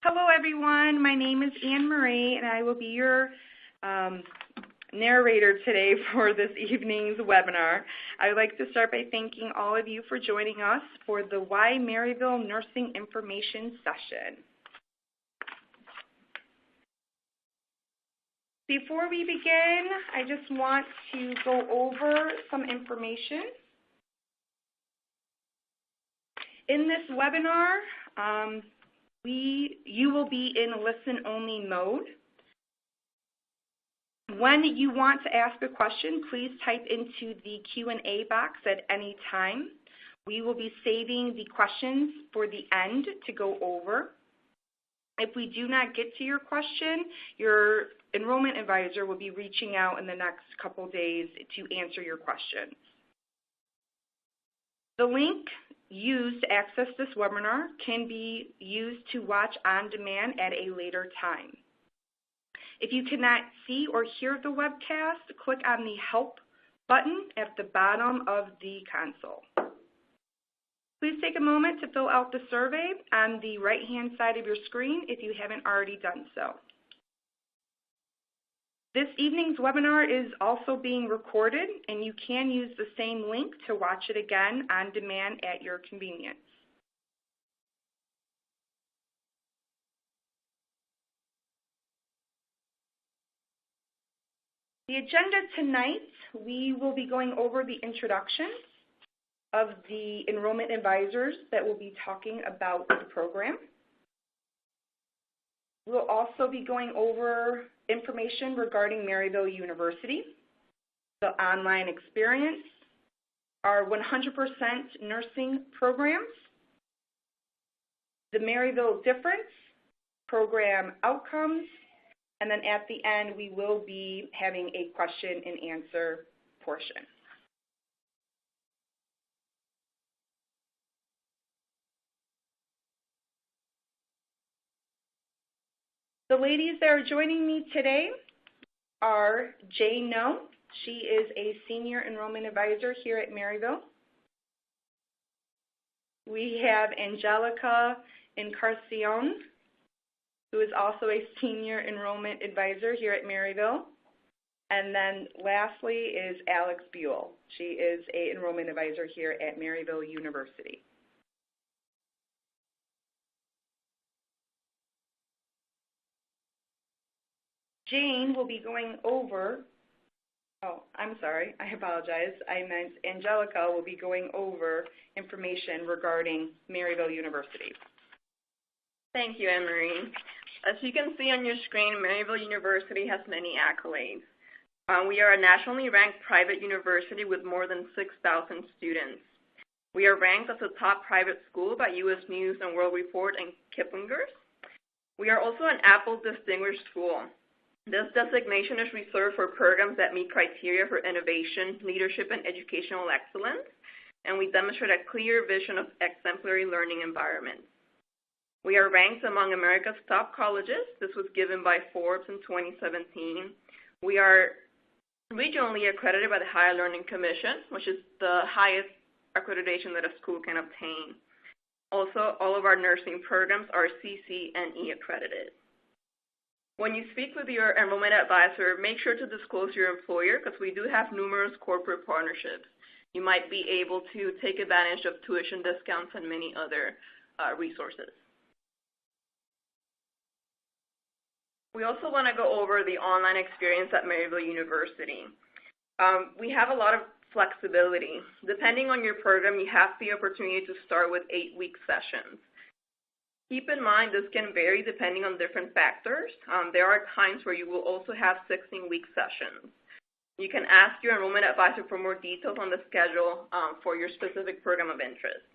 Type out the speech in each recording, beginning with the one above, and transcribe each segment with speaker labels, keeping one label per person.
Speaker 1: Hello, everyone. My name is Anne Marie, and I will be your narrator today for this evening's webinar. I would like to start by thanking all of you for joining us for the Why Maryville Nursing Information Session. Before we begin, I just want to go over some information. In this webinar, you will be in listen-only mode. When you want to ask a question, please type into the Q&A box at any time. We will be saving the questions for the end to go over. If we do not get to your question, your enrollment advisor will be reaching out in the next couple days to answer your questions. The link used to access this webinar can be used to watch on demand at a later time. If you cannot see or hear the webcast, click on the Help button at the bottom of the console. Please take a moment to fill out the survey on the right-hand side of your screen if you haven't already done so. This evening's webinar is also being recorded, and you can use the same link to watch it again on demand at your convenience. The agenda tonight, we will be going over the introductions of the enrollment advisors that will be talking about the program. We'll also be going over information regarding Maryville University, the online experience, our 100% nursing programs, the Maryville difference, program outcomes, and then at the end we will be having a question and answer portion. The ladies that are joining me today are Jane No. She is a senior enrollment advisor here at Maryville. We have Angelica Encarnacion, who is also a senior enrollment advisor here at Maryville. And then lastly is Alex Buell. She is an enrollment advisor here at Maryville University. Jane will be going over, I apologize. I meant Angelica will be going over information regarding Maryville University.
Speaker 2: Thank you, Anne-Marie. As you can see on your screen, Maryville University has many accolades. We are a nationally ranked private university with more than 6,000 students. We are ranked as a top private school by U.S. News and World Report and Kiplinger's. We are also an Apple Distinguished School. This designation is reserved for programs that meet criteria for innovation, leadership, and educational excellence, and we demonstrate a clear vision of exemplary learning environments. We are ranked among America's top colleges. This was given by Forbes in 2017. We are regionally accredited by the Higher Learning Commission, which is the highest accreditation that a school can obtain. Also, all of our nursing programs are CCNE accredited. When you speak with your enrollment advisor, make sure to disclose your employer because we do have numerous corporate partnerships. You might be able to take advantage of tuition discounts and many other resources. We also want to go over the online experience at Maryville University. We have a lot of flexibility. Depending on your program, you have the opportunity to start with 8-week sessions. Keep in mind this can vary depending on different factors. There are times where you will also have 16-week sessions. You can ask your enrollment advisor for more details on the schedule for your specific program of interest.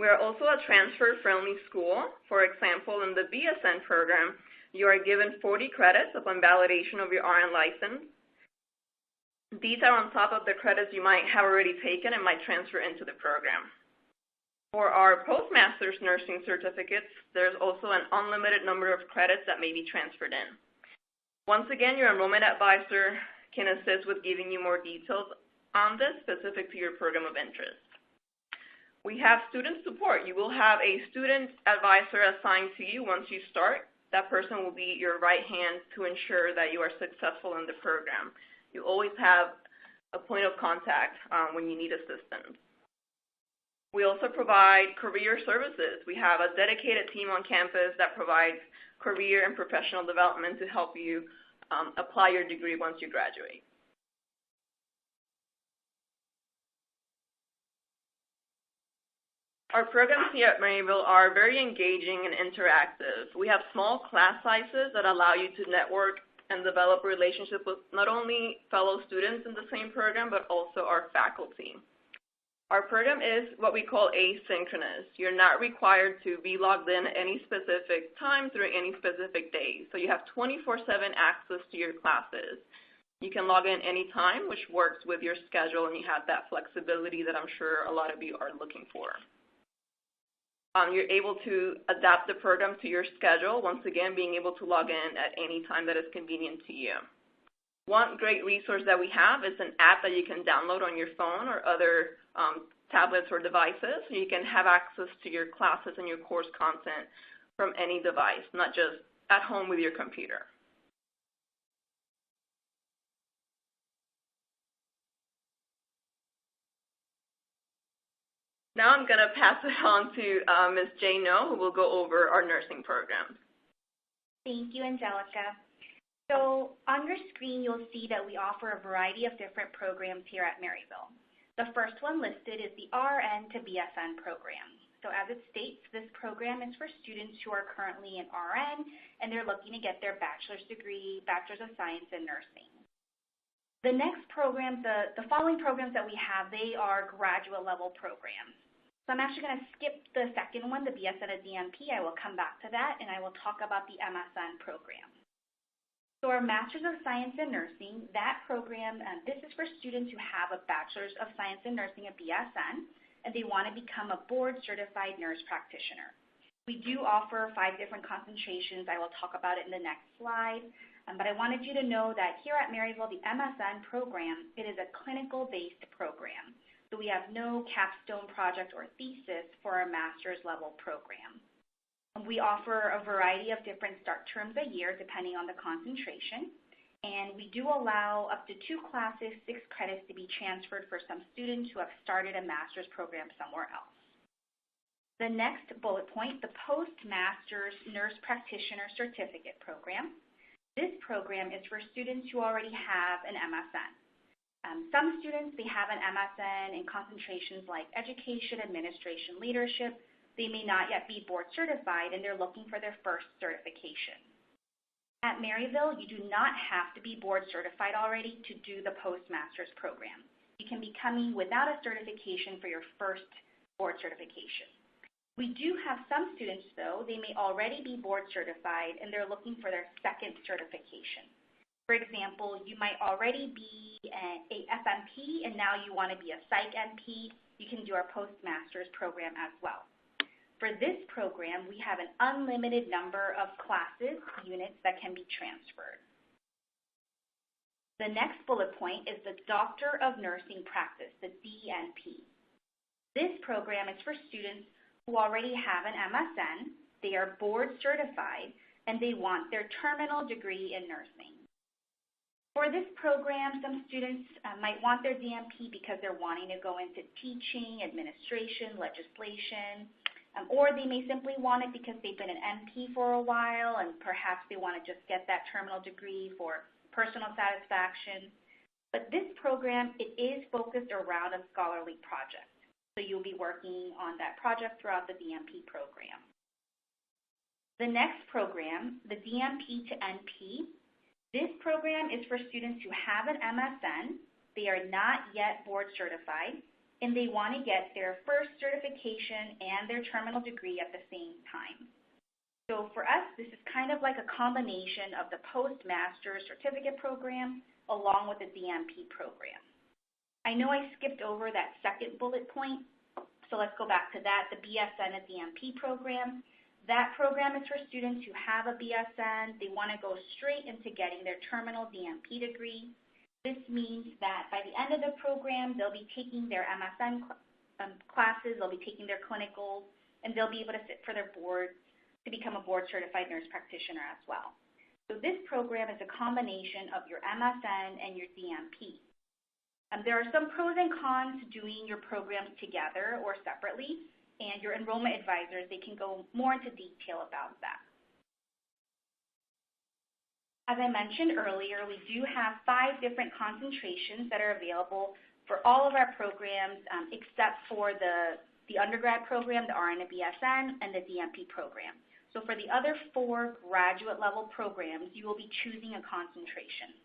Speaker 2: We are also a transfer-friendly school. For example, in the BSN program, you are given 40 credits upon validation of your RN license. These are on top of the credits you might have already taken and might transfer into the program. For our postmaster's nursing certificates, there's also an unlimited number of credits that may be transferred in. Once again, your enrollment advisor can assist with giving you more details on this specific to your program of interest. We have student support. You will have a student advisor assigned to you once you start. That person will be your right hand to ensure that you are successful in the program. You always have a point of contact when you need assistance. We also provide career services. We have a dedicated team on campus that provides career and professional development to help you apply your degree once you graduate. Our programs here at Maryville are very engaging and interactive. We have small class sizes that allow you to network and develop relationships with not only fellow students in the same program, but also our faculty. Our program is what we call asynchronous. You're not required to be logged in at any specific time through any specific days. So you have 24/7 access to your classes. You can log in anytime, which works with your schedule, and you have that flexibility that I'm sure a lot of you are looking for. You're able to adapt the program to your schedule, once again, being able to log in at any time that is convenient to you. One great resource that we have is an app that you can download on your phone or other tablets or devices, so you can have access to your classes and your course content from any device, not just at home with your computer. Now I'm going to pass it on to Ms. Jane No, who will go over our nursing program.
Speaker 3: Thank you, Angelica. So on your screen, you'll see that we offer a variety of different programs here at Maryville. The first one listed is the RN to BSN program. So as it states, this program is for students who are currently in RN and they're looking to get their bachelor's degree, Bachelor's of Science in Nursing. The next programs, the following programs that we have, they are graduate level programs. So I'm actually going to skip the second one, the BSN to DNP. I will come back to that, and I will talk about the MSN program. So our Master's of Science in Nursing, that program, this is for students who have a Bachelor's of Science in Nursing, a BSN, and they want to become a board-certified nurse practitioner. We do offer 5 different concentrations. I will talk about it in the next slide. But I wanted you to know that here at Maryville, the MSN program, it is a clinical-based program. So we have no capstone project or thesis for our master's level program. We offer a variety of different start terms a year depending on the concentration. And we do allow up to 2 classes, 6 credits to be transferred for some students who have started a master's program somewhere else. The next bullet point, the Postmaster's Nurse Practitioner Certificate Program. This program is for students who already have an MSN. Some students, they have an MSN in concentrations like education, administration, leadership. They may not yet be board certified, and they're looking for their first certification. At Maryville, you do not have to be board certified already to do the Postmaster's program. You can be coming without a certification for your first board certification. We do have some students, though, they may already be board certified, and they're looking for their second certification. For example, you might already be a FNP, and now you want to be a Psych NP. You can do our Postmaster's program as well. For this program, we have an unlimited number of classes, units that can be transferred. The next bullet point is the Doctor of Nursing Practice, the DNP. This program is for students who already have an MSN, they are board certified, and they want their terminal degree in nursing. For this program, some students might want their DNP because they're wanting to go into teaching, administration, legislation, or they may simply want it because they've been an NP for a while and perhaps they want to just get that terminal degree for personal satisfaction. But this program, it is focused around a scholarly project. So you'll be working on that project throughout the DNP program. The next program, the DNP to NP, this program is for students who have an MSN, they are not yet board certified, and they want to get their first certification and their terminal degree at the same time. So for us, this is kind of like a combination of the Postmaster's Certificate Program along with the DNP program. I know I skipped over that second bullet point, so let's go back to that, the BSN and DNP program. That program is for students who have a BSN. They want to go straight into getting their terminal DNP degree. This means that by the end of the program, they'll be taking their MSN classes, they'll be taking their clinicals, and they'll be able to sit for their boards to become a board-certified nurse practitioner as well. So this program is a combination of your MSN and your DNP. There are some pros and cons to doing your programs together or separately, and your enrollment advisors, they can go more into detail about that. As I mentioned earlier, we do have 5 different concentrations that are available for all of our programs except for the undergrad program, the RN and BSN, and the DNP program. So for the other 4 graduate level programs, you will be choosing a concentration.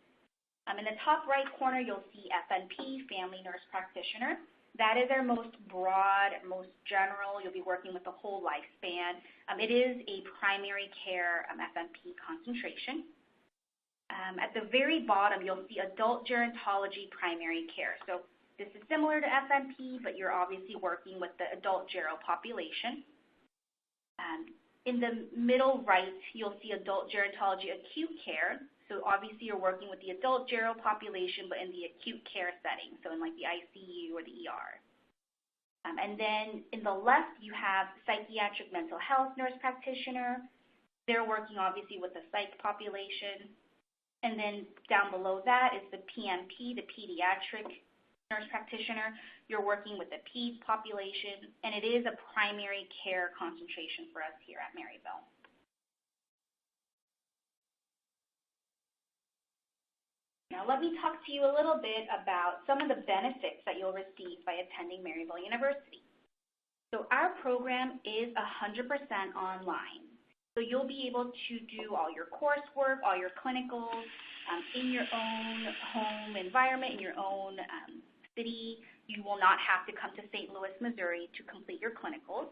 Speaker 3: In the top right corner, you'll see FNP, Family Nurse Practitioner. That is our most broad, most general. You'll be working with the whole lifespan. It is a primary care FNP concentration. At the very bottom, you'll see Adult Gerontology Primary Care. So this is similar to FNP, but you're obviously working with the adult gero population. In the middle right, you'll see Adult Gerontology Acute Care. So obviously you're working with the adult gero population, but in the acute care setting, so in like the ICU or the ER. And then in the left, you have Psychiatric Mental Health Nurse Practitioner. They're working obviously with the psych population. And then down below that is the PNP, the Pediatric Nurse Practitioner. You're working with the peds population, and it is a primary care concentration for us here at Maryville. Now let me talk to you a little bit about some of the benefits that you'll receive by attending Maryville University. So our program is 100% online. So you'll be able to do all your coursework, all your clinicals in your own home environment, in your own city. You will not have to come to St. Louis, Missouri to complete your clinicals.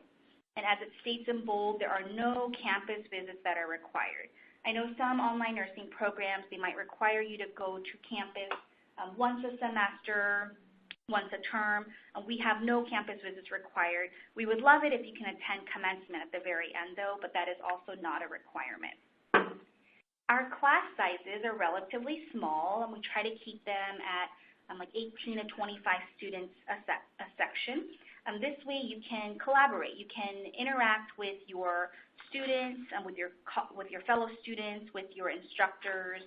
Speaker 3: And as it states in bold, there are no campus visits that are required. I know some online nursing programs, they might require you to go to campus once a semester, once a term. We have no campus visits required. We would love it if you can attend commencement at the very end, though, but that is also not a requirement. Our class sizes are relatively small, and we try to keep them at like 18 to 25 students a section. This way you can collaborate. You can interact with your students, with your fellow students, with your instructors.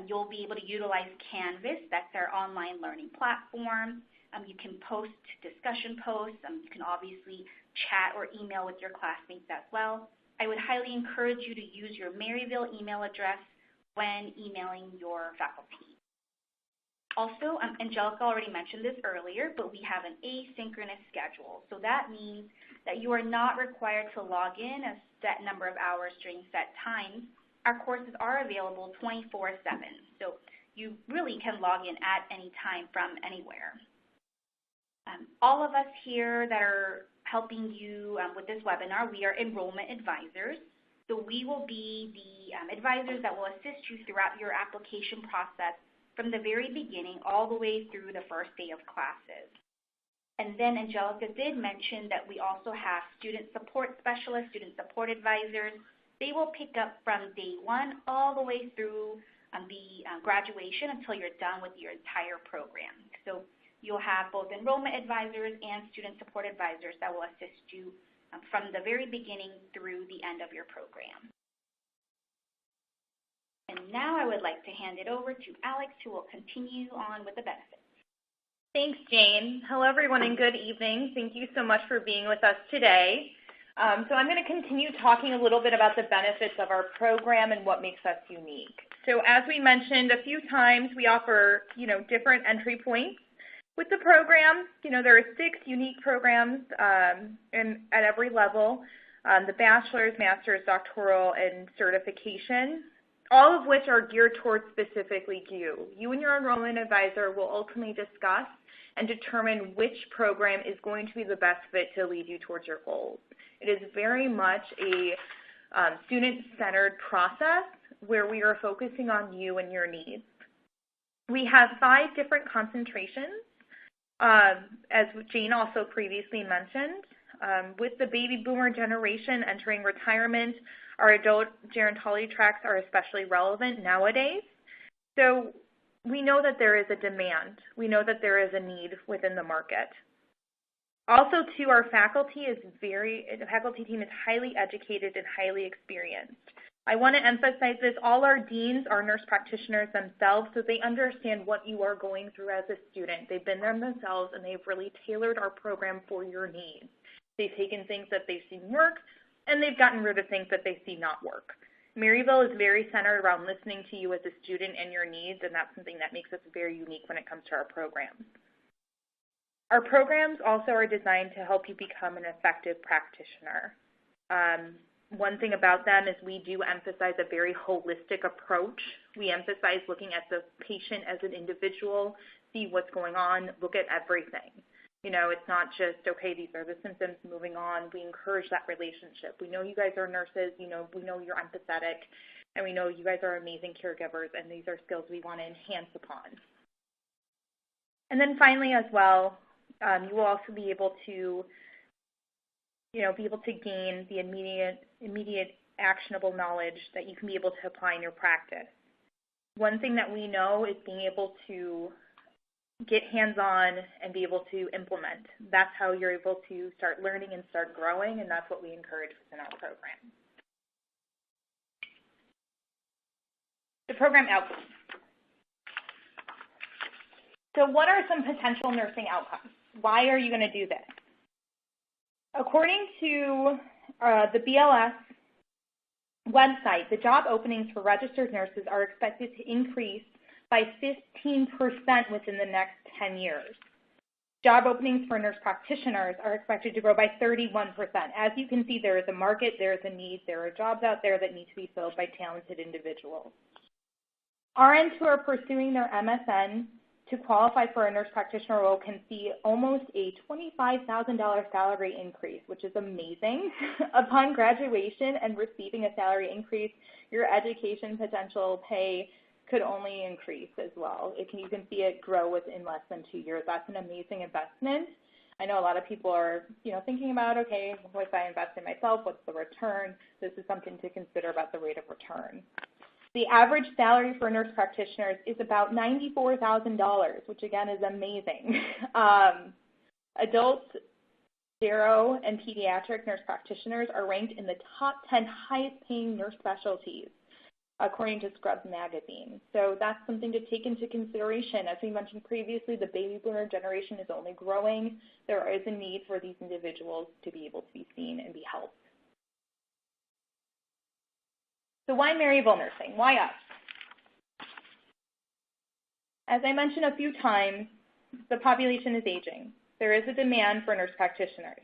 Speaker 3: You'll be able to utilize Canvas. That's our online learning platform. You can post discussion posts. You can obviously chat or email with your classmates as well. I would highly encourage you to use your Maryville email address when emailing your faculty. Also, Angelica already mentioned this earlier, but we have an asynchronous schedule. So that means that you are not required to log in a set number of hours during set times. Our courses are available 24/7, so you really can log in at any time from anywhere. All of us here that are helping you with this webinar, we are enrollment advisors. So we will be the advisors that will assist you throughout your application process from the very beginning all the way through the first day of classes. And then Angelica did mention that we also have student support specialists, student support advisors. They will pick up from day 1 all the way through the graduation until you're done with your entire program. So you'll have both enrollment advisors and student support advisors that will assist you from the very beginning through the end of your program. And now I would like to hand it over to Alex, who will continue on with the benefits.
Speaker 4: Thanks, Jane. Hello, everyone, and good evening. Thank you so much for being with us today. So I'm going to continue talking a little bit about the benefits of our program and what makes us unique. So as we mentioned a few times, we offer, different entry points with the program. There are 6 unique programs at every level, the bachelor's, master's, doctoral, and certification, all of which are geared towards specifically you. You and your enrollment advisor will ultimately discuss and determine which program is going to be the best fit to lead you towards your goals. It is very much a student-centered process where we are focusing on you and your needs. We have 5 different concentrations, as Jane also previously mentioned. With the baby boomer generation entering retirement, our adult gerontology tracks are especially relevant nowadays. So we know that there is a demand. We know that there is a need within the market. Also, too, our faculty the faculty team is highly educated and highly experienced. I want to emphasize this. All our deans are nurse practitioners themselves, so they understand what you are going through as a student. They've been there themselves, and they've really tailored our program for your needs. They've taken things that they've seen work, and they've gotten rid of things that they see not work. Maryville is very centered around listening to you as a student and your needs, and that's something that makes us very unique when it comes to our programs. Our programs also are designed to help you become an effective practitioner. One thing about them is we do emphasize a very holistic approach. We emphasize looking at the patient as an individual, see what's going on, look at everything. You know, it's not just, okay, these are the symptoms, moving on. We encourage that relationship. We know you guys are nurses, we know you're empathetic, and we know you guys are amazing caregivers, and these are skills we want to enhance upon. And then finally as well, you will also be able to gain the immediate actionable knowledge that you can be able to apply in your practice. One thing that we know is being able to get hands-on and be able to implement. That's how you're able to start learning and start growing, and that's what we encourage within our program. The program outcomes. So what are some potential nursing outcomes? Why are you going to do this? According to the BLS website, the job openings for registered nurses are expected to increase by 15% within the next 10 years. Job openings for nurse practitioners are expected to grow by 31%. As you can see, there is a market, there is a need, there are jobs out there that need to be filled by talented individuals. RNs who are pursuing their MSN to qualify for a nurse practitioner role can see almost a $25,000 salary increase, which is amazing. Upon graduation and receiving a salary increase, your education potential pay could only increase as well. You can see it grow within less than 2 years. That's an amazing investment. I know a lot of people are, thinking about, okay, if I invest in myself, what's the return? This is something to consider about the rate of return. The average salary for nurse practitioners is about $94,000, which again is amazing. Adult, gero, and pediatric nurse practitioners are ranked in the top 10 highest paying nurse specialties, according to Scrubs magazine. So that's something to take into consideration. As we mentioned previously, the baby boomer generation is only growing. There is a need for these individuals to be able to be seen and be helped. So why Maryville Nursing? Why us? As I mentioned a few times, the population is aging. There is a demand for nurse practitioners.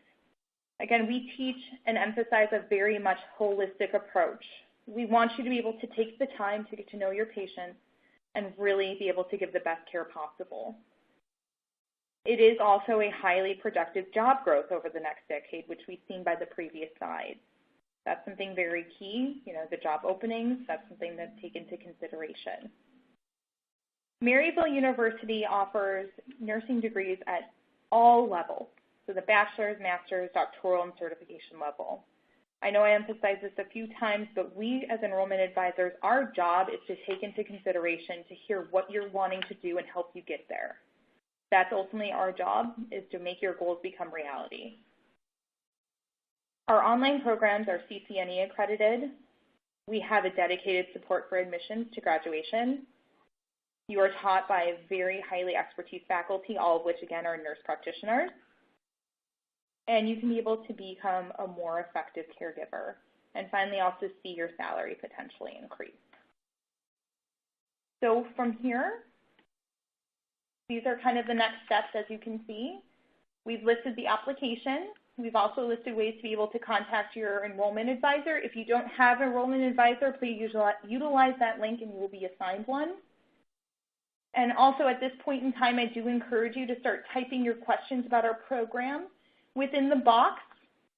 Speaker 4: Again, we teach and emphasize a very much holistic approach. We want you to be able to take the time to get to know your patients and really be able to give the best care possible. It is also a highly productive job growth over the next decade, which we've seen by the previous slides. That's something very key, the job openings, that's something to take into consideration. Maryville University offers nursing degrees at all levels, so the bachelor's, master's, doctoral, and certification level. I know I emphasized this a few times, but we as enrollment advisors, our job is to take into consideration to hear what you're wanting to do and help you get there. That's ultimately our job, is to make your goals become reality. Our online programs are CCNE accredited. We have a dedicated support for admissions to graduation. You are taught by a very highly expertise faculty, all of which again are nurse practitioners. And you can be able to become a more effective caregiver. And finally, also see your salary potentially increase. So from here, these are kind of the next steps, as you can see. We've listed the application. We've also listed ways to be able to contact your enrollment advisor. If you don't have an enrollment advisor, please utilize that link and you will be assigned one. And also at this point in time, I do encourage you to start typing your questions about our program within the box,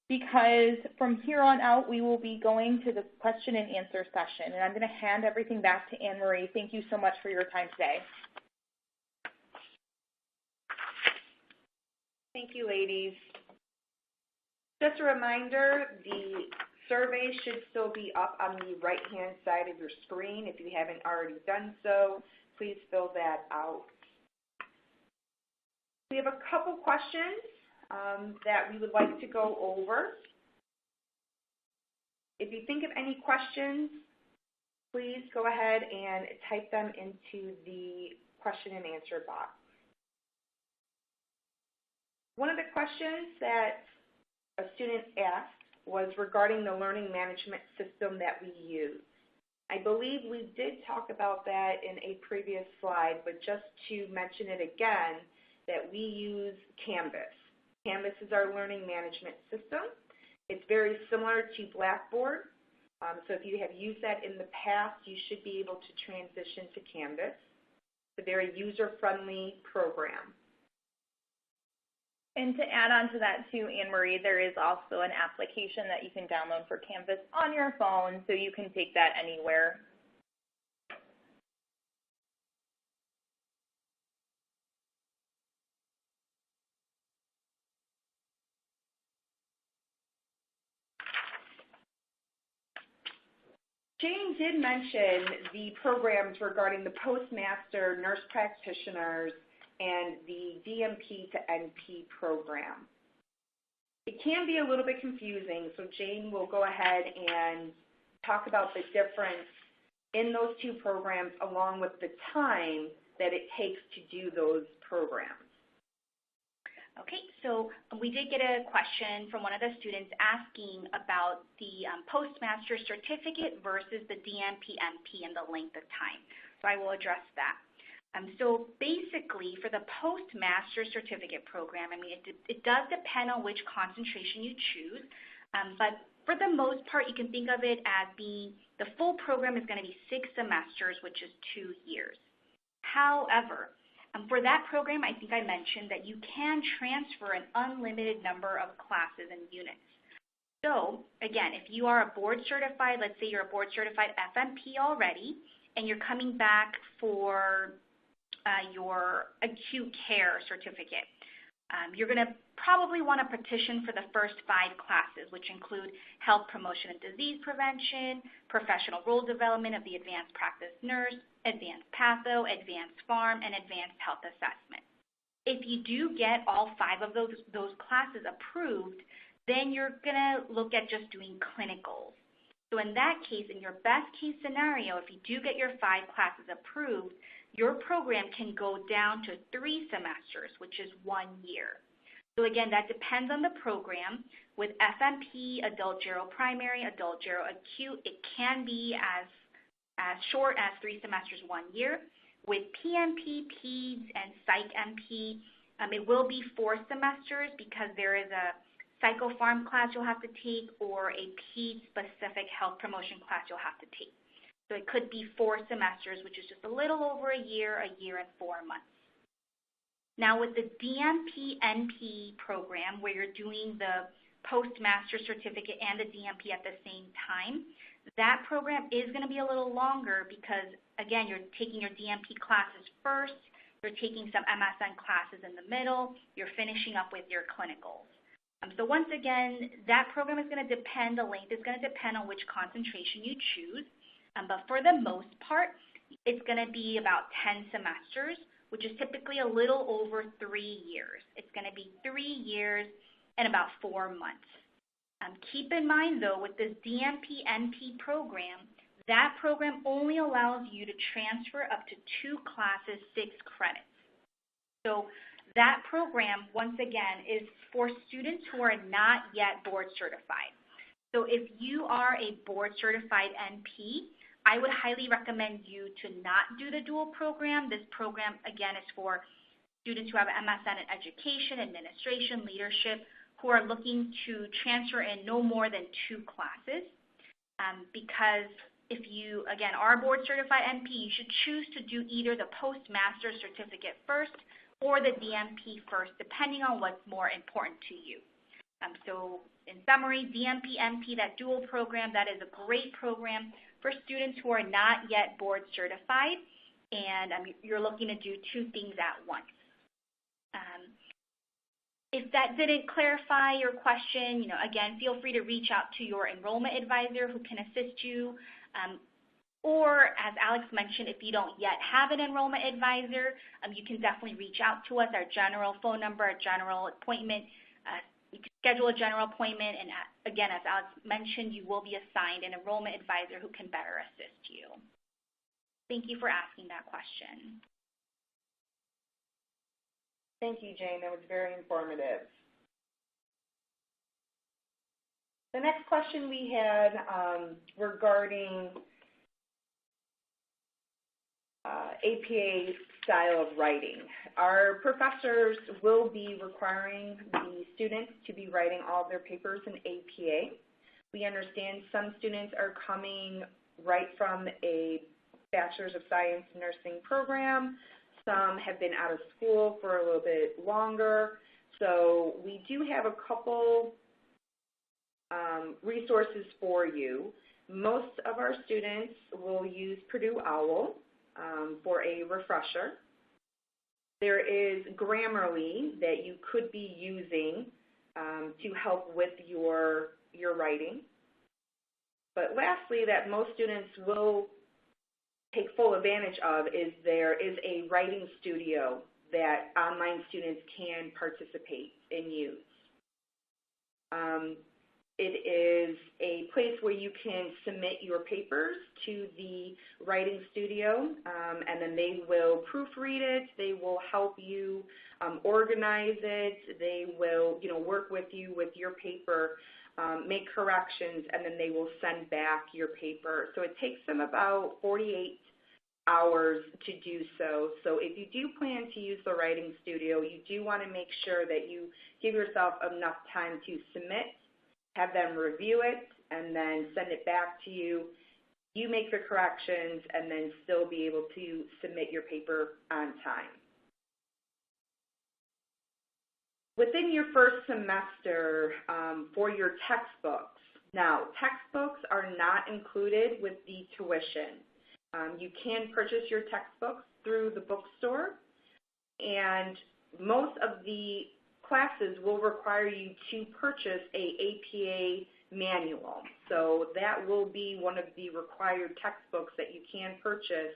Speaker 4: because from here on out, we will be going to the question and answer session. And I'm going to hand everything back to Anne-Marie. Thank you so much for your time today.
Speaker 1: Thank you, ladies. Just a reminder, the survey should still be up on the right-hand side of your screen. If you haven't already done so, please fill that out. We have a couple questions that we would like to go over. If you think of any questions, please go ahead and type them into the question and answer box. One of the questions that a student asked was regarding the learning management system that we use. I believe we did talk about that in a previous slide, but just to mention it again, that we use Canvas. Canvas is our learning management system. It's very similar to Blackboard. So if you have used that in the past, you should be able to transition to Canvas. It's a very user-friendly program.
Speaker 4: And to add on to that too, Anne-Marie, there is also an application that you can download for Canvas on your phone, so you can take that anywhere.
Speaker 1: Jane did mention the programs regarding the postmaster, nurse practitioners, and the DMP to NP program. It can be a little bit confusing, so Jane will go ahead and talk about the difference in those two programs along with the time that it takes to do those programs.
Speaker 3: Okay, so we did get a question from one of the students asking about the postmaster certificate versus the DMP-MP and the length of time. So I will address that. So basically, for the postmaster certificate program, I mean, it does depend on which concentration you choose, but for the most part, you can think of it as being the full program is going to be 6 semesters, which is 2 years. However, for that program, I think I mentioned that you can transfer an unlimited number of classes and units. So again, if you are a board certified, let's say you're a board certified FNP already, and you're coming back for your acute care certificate, you're going to probably want to petition for the first 5 classes, which include health promotion and disease prevention, professional role development of the advanced practice nurse, advanced patho, advanced pharm, and advanced health assessment. If you do get all 5 of those classes approved, then you're going to look at just doing clinicals. So in that case, in your best case scenario, if you do get your 5 classes approved, your program can go down to 3 semesters, which is 1 year. So again, that depends on the program. With FNP, adult gero primary, adult gero acute, it can be as short as 3 semesters, 1 year. With PMP, PEDS, and Psych MP, it will be 4 semesters because there is a psychopharm class you'll have to take or a PEDS-specific health promotion class you'll have to take. So it could be 4 semesters, which is just a little over a year and 4 months. Now with the DMP-NP program, where you're doing the postmaster certificate and the DMP at the same time, that program is going to be a little longer because, again, you're taking your DMP classes first, you're taking some MSN classes in the middle, you're finishing up with your clinicals. So once again, that program is going to depend, the length is going to depend on which concentration you choose. But for the most part, it's going to be about 10 semesters, which is typically a little over 3 years. It's going to be 3 years and about 4 months. Keep in mind, though, with this DMP-NP program, that program only allows you to transfer up to 2 classes, 6 credits. So that program, once again, is for students who are not yet board certified. So if you are a board certified NP, I would highly recommend you to not do the dual program. This program, again, is for students who have MSN in education, administration, leadership, who are looking to transfer in no more than 2 classes. Because if you, again, are board certified NP, you should choose to do either the postmaster certificate first or the DMP first, depending on what's more important to you. So in summary, DMP-NP, that dual program, that is a great program for students who are not yet board certified, and you're looking to do 2 things at once. If that didn't clarify your question, again, feel free to reach out to your enrollment advisor who can assist you. Or, as Alex mentioned, if you don't yet have an enrollment advisor, you can definitely reach out to us. Our general phone number, our general appointment You can schedule a general appointment, and again, as Alex mentioned, you will be assigned an enrollment advisor who can better assist you. Thank you for asking that question.
Speaker 1: Thank you, Jane. That was very informative. The next question we had regarding APA style of writing. Our professors will be requiring the students to be writing all of their papers in APA. We understand some students are coming right from a Bachelor's of Science Nursing program. Some have been out of school for a little bit longer. So we do have a couple resources for you. Most of our students will use Purdue OWL for a refresher. There is Grammarly that you could be using to help with your writing. But lastly, that most students will take full advantage of is there is a writing studio that online students can participate and use. It is a place where you can submit your papers to the writing studio, and then they will proofread it. They will help you organize it. They will, work with you with your paper, make corrections, and then they will send back your paper. So it takes them about 48 hours to do so. So if you do plan to use the writing studio, you do want to make sure that you give yourself enough time to submit, have them review it, and then send it back to you. You make the corrections and then still be able to submit your paper on time. Within your first semester for your textbooks, now textbooks are not included with the tuition. You can purchase your textbooks through the bookstore, and most of the classes will require you to purchase a APA manual. So that will be one of the required textbooks that you can purchase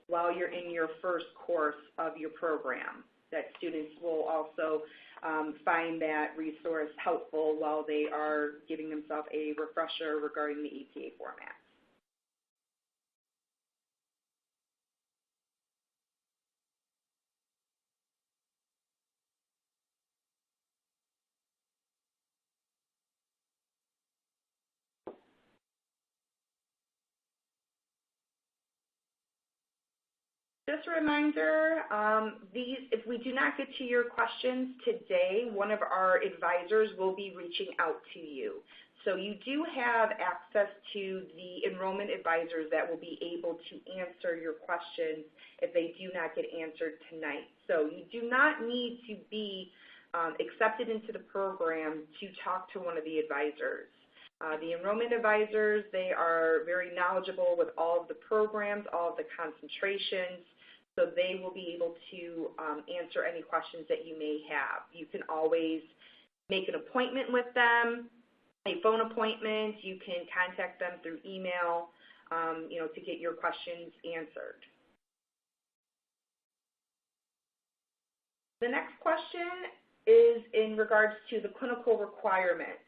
Speaker 1: while you're in your first course of your program. That students will also find that resource helpful while they are giving themselves a refresher regarding the APA format. Just a reminder, if we do not get to your questions today, one of our advisors will be reaching out to you. So you do have access to the enrollment advisors that will be able to answer your questions if they do not get answered tonight. So you do not need to be accepted into the program to talk to one of the advisors. The enrollment advisors, they are very knowledgeable with all of the programs, all of the concentrations, so they will be able to answer any questions that you may have. You can always make an appointment with them, a phone appointment. You can contact them through email, to get your questions answered. The next question is in regards to the clinical requirements.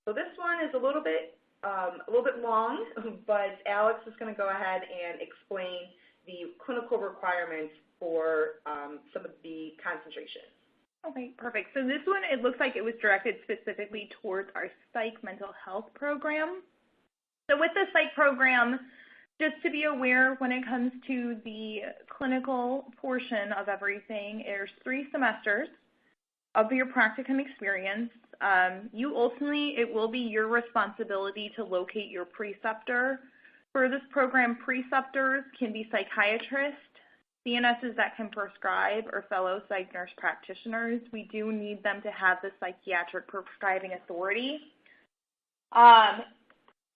Speaker 1: So this one is a little bit long, but Alex is going to go ahead and explain the clinical requirements for some of the concentrations.
Speaker 4: Okay, perfect. So this one, it looks like it was directed specifically towards our psych mental health program. So with the psych program, just to be aware when it comes to the clinical portion of everything, there's 3 semesters of your practicum experience. It will be your responsibility to locate your preceptor. For this program, preceptors can be psychiatrists, CNSs that can prescribe, or fellow psych nurse practitioners. We do need them to have the psychiatric prescribing authority.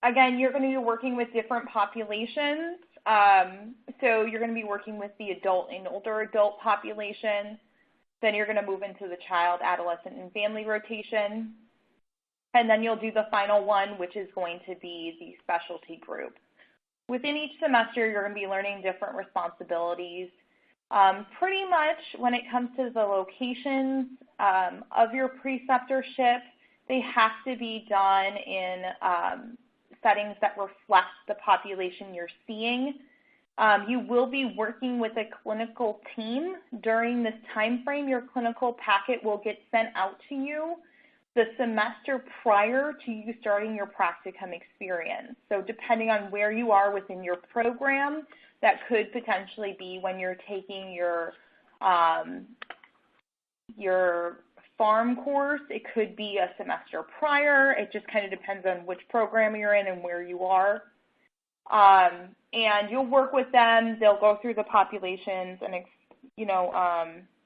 Speaker 4: Again, you're going to be working with different populations. So you're going to be working with the adult and older adult population. Then you're going to move into the child, adolescent, and family rotation. And then you'll do the final one, which is going to be the specialty group. Within each semester, you're going to be learning different responsibilities. Pretty much when it comes to the locations of your preceptorship, They have to be done in settings that reflect the population you're seeing. You will be working with a clinical team during this time frame. Your clinical packet will get sent out to you the semester prior to you starting your practicum experience. So depending on where you are within your program, that could potentially be when you're taking your farm course. It could be a semester prior. It just kind of depends on which program you're in and where you are. And you'll work with them. They'll go through the populations and,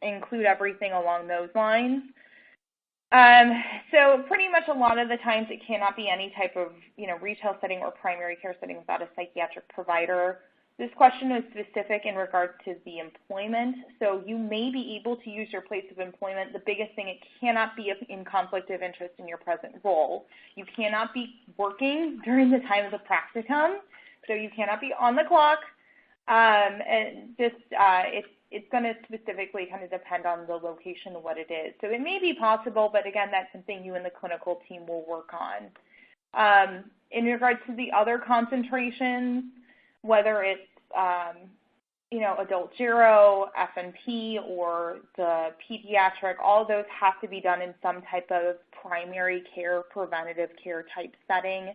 Speaker 4: include everything along those lines. So pretty much a lot of the times it cannot be any type of, retail setting or primary care setting without a psychiatric provider. This question is specific in regards to the employment. So you may be able to use your place of employment. The biggest thing, it cannot be in conflict of interest in your present role. You cannot be working during the time of the practicum. So you cannot be on the clock. And just it's going to specifically kind of depend on the location and what it is. So it may be possible, but again, that's something you and the clinical team will work on. In regards to the other concentrations, whether it's adult gero, FNP, or the pediatric, all of those have to be done in some type of primary care, preventative care type setting.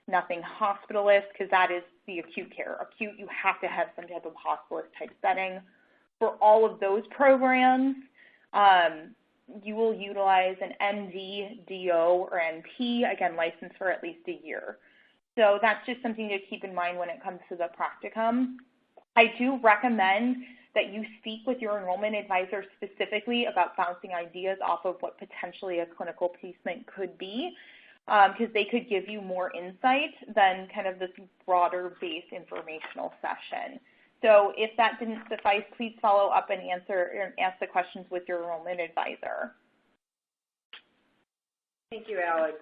Speaker 4: Nothing hospitalist, because that is the acute care. Acute, you have to have some type of hospitalist type setting. For all of those programs, you will utilize an MD, DO, or NP, again, licensed for at least a year. So that's just something to keep in mind when it comes to the practicum. I do recommend that you speak with your enrollment advisor specifically about bouncing ideas off of what potentially a clinical placement could be, because they could give you more insight than kind of this broader-based informational session. So if that didn't suffice, please follow up and ask the questions with your enrollment advisor.
Speaker 1: Thank you, Alex.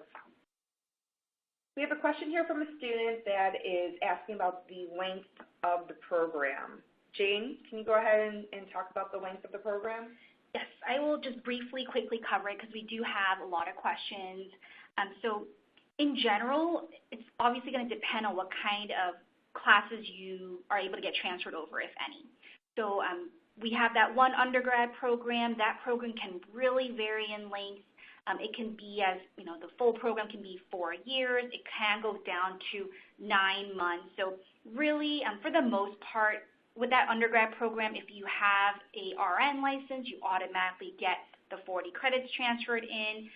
Speaker 1: We have a question here from a student that is asking about the length of the program. Jane, can you go ahead and talk about the length of the program?
Speaker 3: Yes, I will just quickly cover it because we do have a lot of questions. So in general, it's obviously going to depend on what kind of classes you are able to get transferred over, if any. So we have that one undergrad program. That program can really vary in length. It can be the full program can be 4 years. It can go down to 9 months. So really, for the most part, with that undergrad program, if you have a RN license, you automatically get the 40 credits transferred in.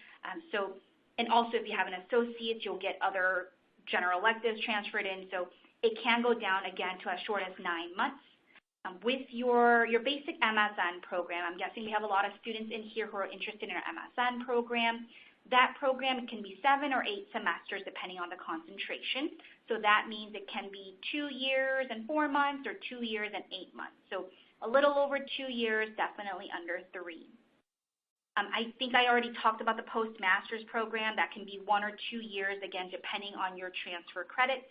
Speaker 3: And also if you have an associate, you'll get other general electives transferred in. So it can go down again to as short as 9 months. With your basic MSN program, I'm guessing we have a lot of students in here who are interested in our MSN program. That program can be 7 or 8 semesters depending on the concentration. So that means it can be 2 years and 4 months or 2 years and 8 months. So a little over 2 years, definitely under 3. I think I already talked about the postmaster's program. That can be 1 or 2 years, again, depending on your transfer credits.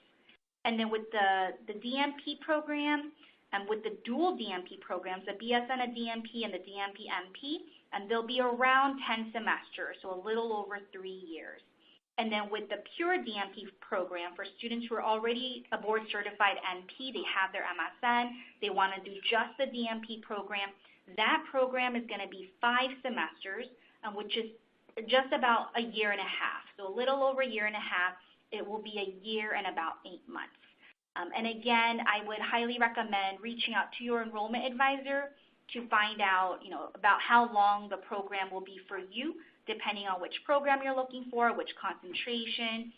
Speaker 3: And then with the DMP program, and with the dual DMP programs, the BSN a DMP and the DMP MP, and they'll be around 10 semesters, so a little over 3 years. And then with the pure DMP program, for students who are already a board-certified NP, they have their MSN, they want to do just the DMP program, that program is going to be 5 semesters, which is just about a year and a half. So a little over a year and a half, it will be a year and about 8 months. And again, I would highly recommend reaching out to your enrollment advisor to find out, about how long the program will be for you, depending on which program you're looking for, which concentration.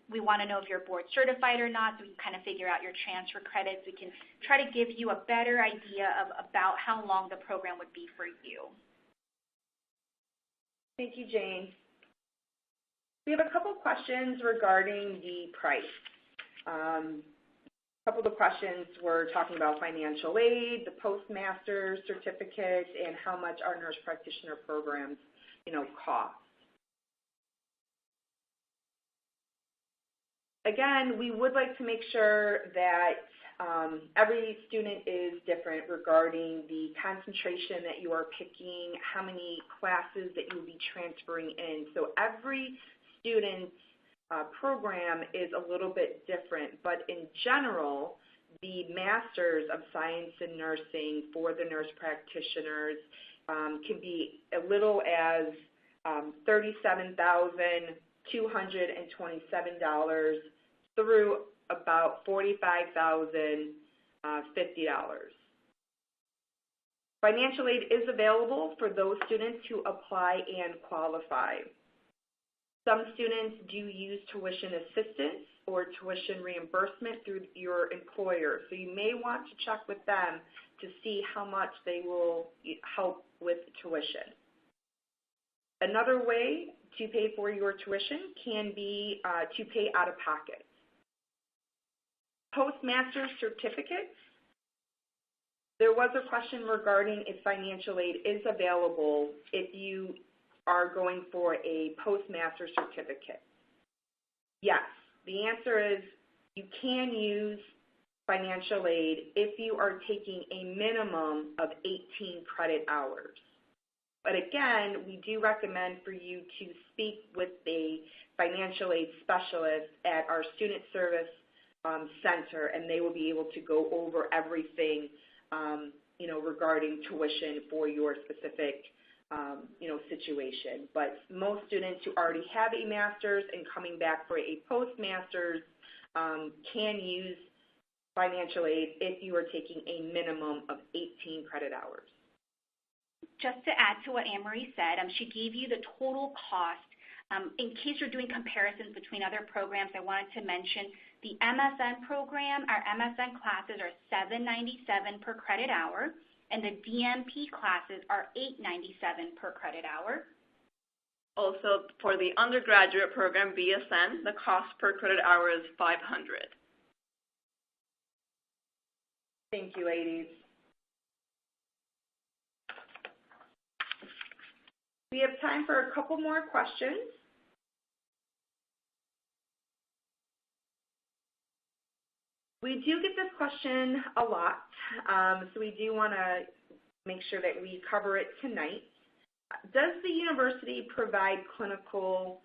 Speaker 3: We want to know if you're board certified or not, so we can kind of figure out your transfer credits. We can try to give you a better idea of about how long the program would be for you.
Speaker 1: Thank you, Jane. We have a couple questions regarding the price. A couple of the questions were talking about financial aid, the postmaster's certificate, and how much our nurse practitioner programs, cost. again, we would like to make sure that every student is different regarding the concentration that you are picking, how many classes that you will be transferring in. So every student's program is a little bit different, but in general, the Masters of Science in Nursing for the nurse practitioners can be as little as $37,227 through about $45,050. Financial aid is available for those students who apply and qualify. Some students do use tuition assistance or tuition reimbursement through your employer, so you may want to check with them to see how much they will help with tuition. Another way to pay for your tuition can be to pay out of pocket. Postmaster's certificates. There was a question regarding if financial aid is available if you are going for a postmaster certificate. Yes, the answer is you can use financial aid if you are taking a minimum of 18 credit hours. But again, we do recommend for you to speak with a financial aid specialist at our student service center, and they will be able to go over everything, regarding tuition for your specific, situation. But most students who already have a master's and coming back for a postmaster's can use financial aid if you are taking a minimum of 18 credit hours.
Speaker 3: Just to add to what Anne-Marie said, she gave you the total cost. In case you're doing comparisons between other programs, I wanted to mention the MSN program. Our MSN classes are $797 per credit hour, and the DMP classes are $897 per credit hour.
Speaker 2: Also, for the undergraduate program, BSN, the cost per credit hour is $500.
Speaker 1: Thank you, ladies. We have time for a couple more questions. We do get this question a lot, so we do want to make sure that we cover it tonight. Does the university provide clinical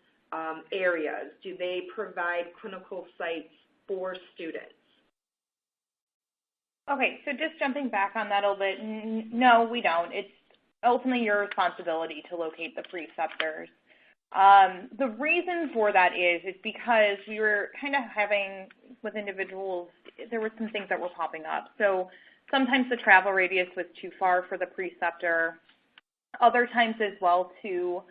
Speaker 1: areas? Do they provide clinical sites for students?
Speaker 4: Okay, so just jumping back on that a little bit, no, we don't. It's ultimately your responsibility to locate the preceptors. The reason for that is because we were kind of having, with individuals, there were some things that were popping up. So sometimes the travel radius was too far for the preceptor. Other times as well, too,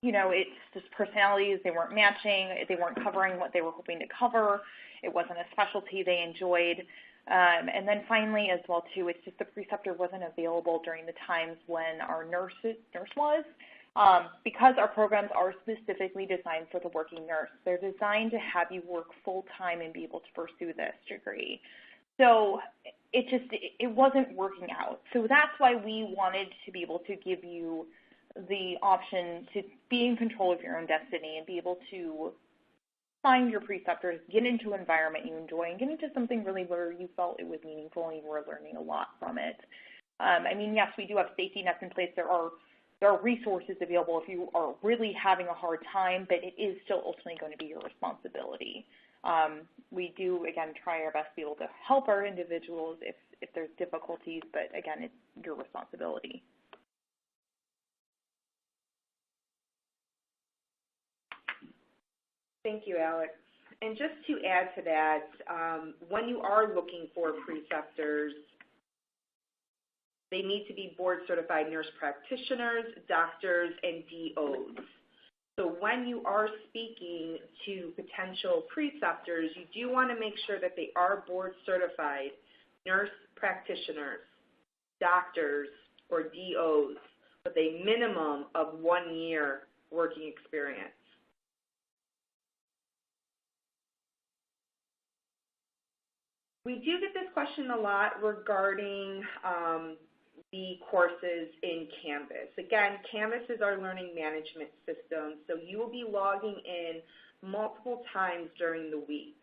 Speaker 4: it's just personalities, they weren't matching, they weren't covering what they were hoping to cover, it wasn't a specialty they enjoyed. And then finally as well, too, it's just the preceptor wasn't available during the times when our nurse was. Because our programs are specifically designed for the working nurse. They're designed to have you work full-time and be able to pursue this degree. So it wasn't working out. So that's why we wanted to be able to give you the option to be in control of your own destiny and be able to find your preceptors, get into an environment you enjoy, and get into something really where you felt it was meaningful and you were learning a lot from it. Yes, we do have safety nets in place. There are resources available if you are really having a hard time, but it is still ultimately going to be your responsibility. We do, again, try our best to be able to help our individuals if there's difficulties, but again, it's your responsibility.
Speaker 1: Thank you, Alex. And just to add to that, when you are looking for preceptors, they need to be board-certified nurse practitioners, doctors, and DOs. So when you are speaking to potential preceptors, you do want to make sure that they are board-certified nurse practitioners, doctors, or DOs with a minimum of 1 year working experience. We do get this question a lot regarding the courses in Canvas. Again, Canvas is our learning management system, so you will be logging in multiple times during the week.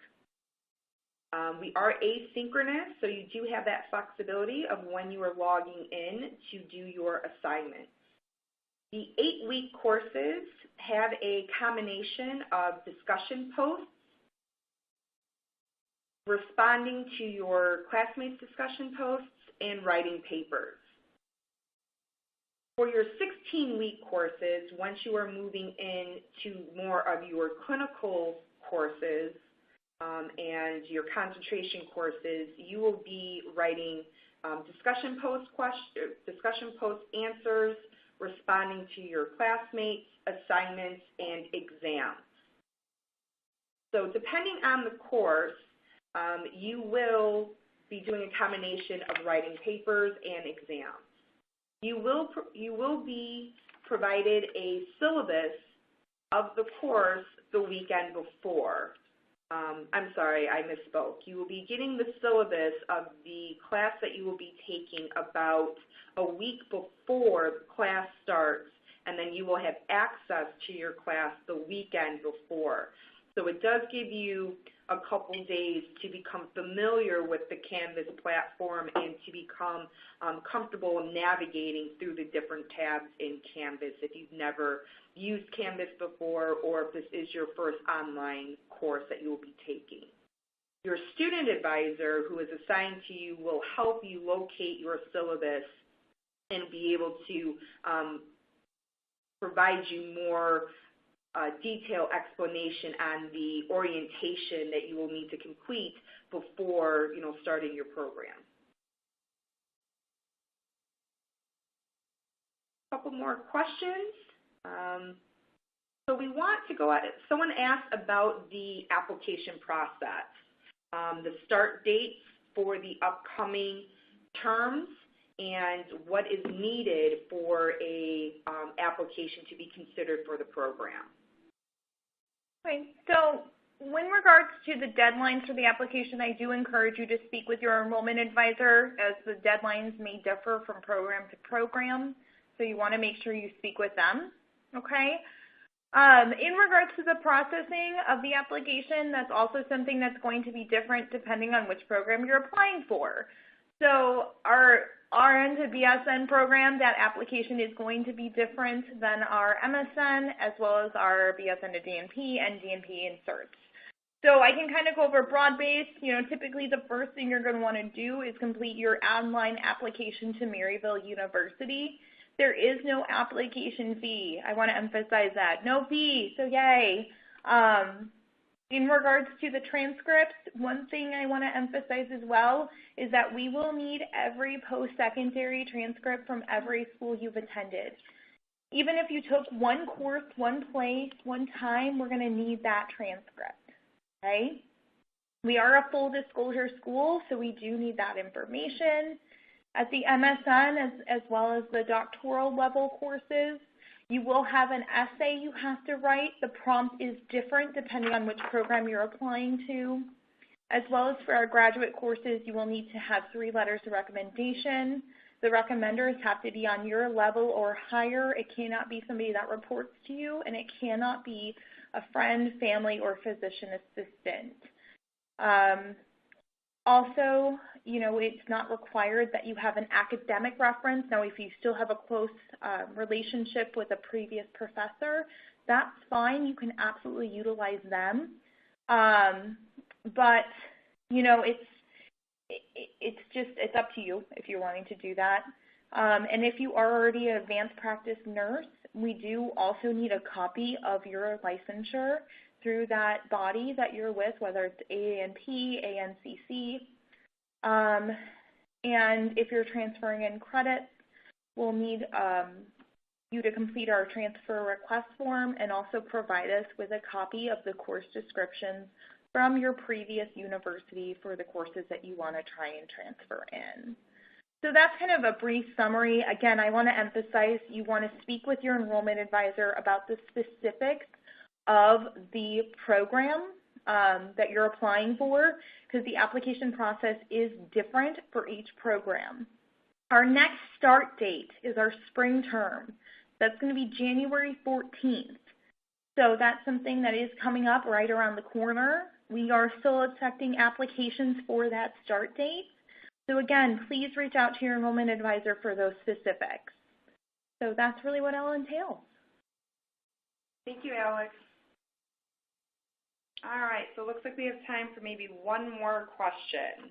Speaker 1: We are asynchronous, so you do have that flexibility of when you are logging in to do your assignments. The 8-week courses have a combination of discussion posts, responding to your classmates' discussion posts, and writing papers. For your 16-week courses, once you are moving into more of your clinical courses and your concentration courses, you will be writing discussion post answers, responding to your classmates, assignments, and exams. So depending on the course, you will be doing a combination of writing papers and exams. You will be provided a syllabus of the course the weekend before. I'm sorry, I misspoke. You will be getting the syllabus of the class that you will be taking about a week before class starts, and then you will have access to your class the weekend before. So it does give you a couple days to become familiar with the Canvas platform and to become comfortable in navigating through the different tabs in Canvas if you've never used Canvas before or if this is your first online course that you will be taking. Your student advisor who is assigned to you will help you locate your syllabus and be able to provide you more detailed explanation on the orientation that you will need to complete before starting your program. A couple more questions. So we want to go at it. Someone asked about the application process, the start dates for the upcoming terms, and what is needed for a application to be considered for the program.
Speaker 4: Okay, so in regards to the deadlines for the application, I do encourage you to speak with your enrollment advisor as the deadlines may differ from program to program, so you want to make sure you speak with them, okay? In regards to the processing of the application, that's also something that's going to be different depending on which program you're applying for. So our RN to BSN program, that application is going to be different than our MSN as well as our BSN to DNP and DNP and certs. So I can kind of go over broad-based. Typically the first thing you're going to want to do is complete your online application to Maryville University. There is no application fee. I want to emphasize that. No fee, so yay. In regards to the transcripts, one thing I want to emphasize as well is that we will need every post-secondary transcript from every school you've attended. Even if you took one course, one place, one time, we're going to need that transcript, okay? We are a full disclosure school, so we do need that information. At the MSN as well as the doctoral level courses, you will have an essay you have to write. The prompt is different depending on which program you're applying to. As well as for our graduate courses, you will need to have 3 letters of recommendation. The recommenders have to be on your level or higher. It cannot be somebody that reports to you, and it cannot be a friend, family, or physician assistant. Also, it's not required that you have an academic reference. Now, if you still have a close relationship with a previous professor, that's fine. You can absolutely utilize them. But, it's up to you if you're wanting to do that. And if you are already an advanced practice nurse, we do also need a copy of your licensure through that body that you're with, whether it's AANP, ANCC. And if you're transferring in credits, we'll need you to complete our transfer request form and also provide us with a copy of the course descriptions from your previous university for the courses that you want to try and transfer in. So that's kind of a brief summary. Again, I want to emphasize you want to speak with your enrollment advisor about the specifics of the program that you're applying for, because the application process is different for each program. Our next start date is our spring term. That's going to be January 14th. So that's something that is coming up right around the corner. We are still accepting applications for that start date. So again, please reach out to your enrollment advisor for those specifics. So that's really what it'll entail.
Speaker 1: Thank you, Alex. All right, so it looks like we have time for maybe one more question.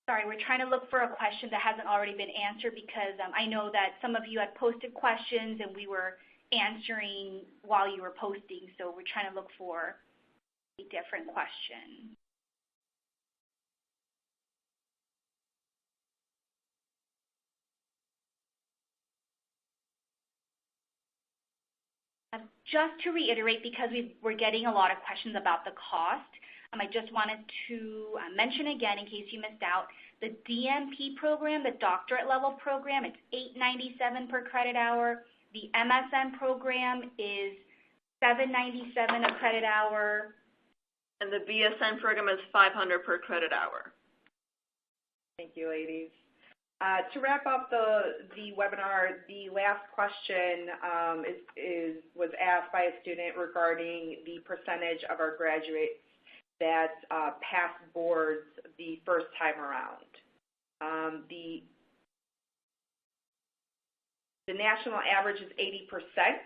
Speaker 3: Sorry, we're trying to look for a question that hasn't already been answered because I know that some of you had posted questions and we were answering while you were posting, so we're trying to look for a different question. Just to reiterate, because we're getting a lot of questions about the cost, I just wanted to mention again, in case you missed out, the DNP program, the doctorate level program, it's $897 per credit hour. The MSN program is $797 a credit hour.
Speaker 2: And the BSN program is $500 per credit hour.
Speaker 1: Thank you, ladies. To wrap up the webinar, the last question was asked by a student regarding the percentage of our graduates that passed boards the first time around. The national average is 80%,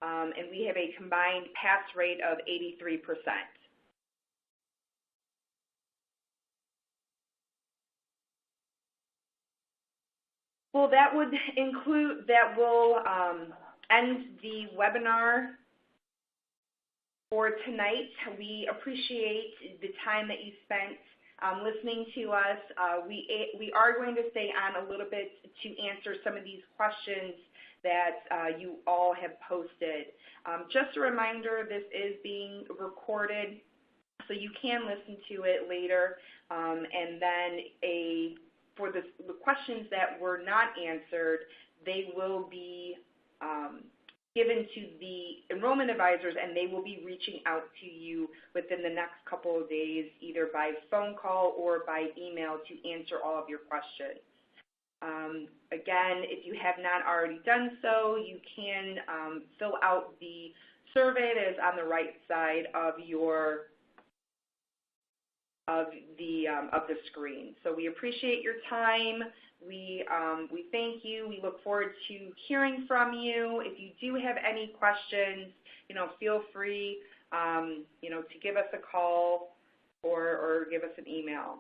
Speaker 1: and we have a combined pass rate of 83%. Well, that will end the webinar for tonight. We appreciate the time that you spent listening to us. We are going to stay on a little bit to answer some of these questions that you all have posted. Just a reminder, this is being recorded, so you can listen to it later. And then for the questions that were not answered, they will be given to the enrollment advisors, and they will be reaching out to you within the next couple of days, either by phone call or by email, to answer all of your questions. Again, if you have not already done so, you can fill out the survey that is on the right side of the screen. So we appreciate your time. We thank you. We look forward to hearing from you. If you do have any questions, feel free, to give us a call or give us an email.